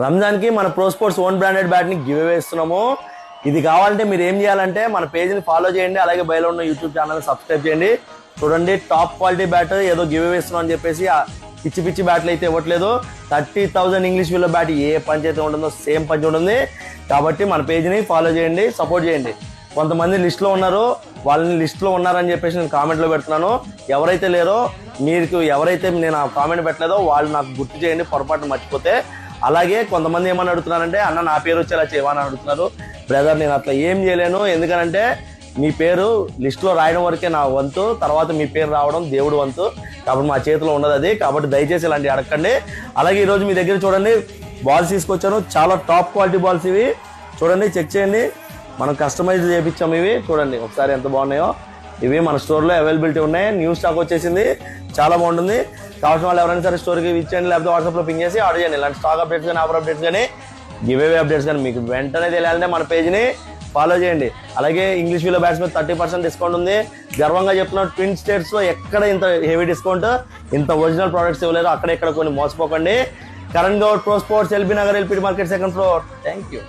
రంజాన్కి మన pro sports own branded బ్యాట్ని give away ఇస్తున్నాము. ఇది కావాలంటే మీరు ఏం చేయాలంటే మన పేజ్ని ఫాలో చేయండి, అలాగే బయలో ఉన్న యూట్యూబ్ ఛానల్ని సబ్స్క్రైబ్ చేయండి. చూడండి, టాప్ క్వాలిటీ బ్యాట్ ఏదో గివ్ అవే ఇస్తున్నాం అని చెప్పేసి పిచ్చి పిచ్చి బ్యాట్లు అయితే ఇవ్వట్లేదు. 30,000 ఇంగ్లీష్ విలో బ్యాట్ ఏ పంచ్ అయితే ఉంటుందో సేమ్ పంచ్ ఉంటుంది. కాబట్టి మన పేజ్ని ఫాలో చేయండి, సపోర్ట్ చేయండి. కొంతమంది లిస్ట్లో ఉన్నారు, వాళ్ళని లిస్ట్లో ఉన్నారని చెప్పేసి నేను కామెంట్లో పెడుతున్నాను. ఎవరైతే లేరో, మీకు ఎవరైతే నేను ఆ కామెంట్ పెట్టలేదో వాళ్ళు నాకు గుర్తు చేయండి, పొరపాటు మర్చిపోతే. అలాగే కొంతమంది ఏమని అడుగుతున్నారంటే, అన్న నా పేరు వచ్చేలా చేయమని అడుగుతున్నారు. బ్రదర్, నేను అట్లా ఏం చేయలేను. ఎందుకనంటే మీ పేరు లిస్టులో రాయడం వరకే నా వంతు, తర్వాత మీ పేరు రావడం దేవుడు వంతు. కాబట్టి మా చేతిలో ఉండదు అది. కాబట్టి దయచేసి ఇలాంటివి అడగండి. అలాగే ఈరోజు మీ దగ్గర చూడండి బాల్స్ తీసుకొచ్చాను. చాలా టాప్ క్వాలిటీ బాల్స్ ఇవి. చూడండి, చెక్ చేయండి. మనం కస్టమైజ్ చేయించాము ఇవి. చూడండి ఒకసారి ఎంత బాగున్నాయో. ఇవి మన స్టోర్లో అవైలబిలిటీ ఉన్నాయి. న్యూ స్టాక్ వచ్చేసింది, చాలా బాగుంటుంది. కావాల్సిన వాళ్ళు ఎవరైనా సరే స్టోర్కి ఇచ్చేయండి, లేకపోతే వాట్సాప్లో పింగ్ చేసి ఆర్డర్ చేయండి. ఇలాంటి స్టాక్ అప్డేట్స్ కానీ, ఆఫర్ అప్డేట్స్ కానీ, గివ్ అవే అప్డేట్స్ కానీ మీకు వెంటనే తెలియాలంటే మన పేజ్ని ఫాలో చేయండి. అలాగే ఇంగ్లీష్ విలో బ్యాట్స్ మీద 30% డిస్కౌంట్ ఉంది. గర్వంగా చెప్తున్నాను, ట్విన్ స్టేట్స్లో ఎక్కడ ఇంత హెవీ డిస్కౌంట్, ఇంత ఒరిజినల్ ప్రోడక్ట్స్ ఇవ్వలేదు. అక్కడెక్కడ కొన్ని మోసపోకండి. Karan Goud, pro sports, LB Nagar, LP market, 2nd floor. Thank you.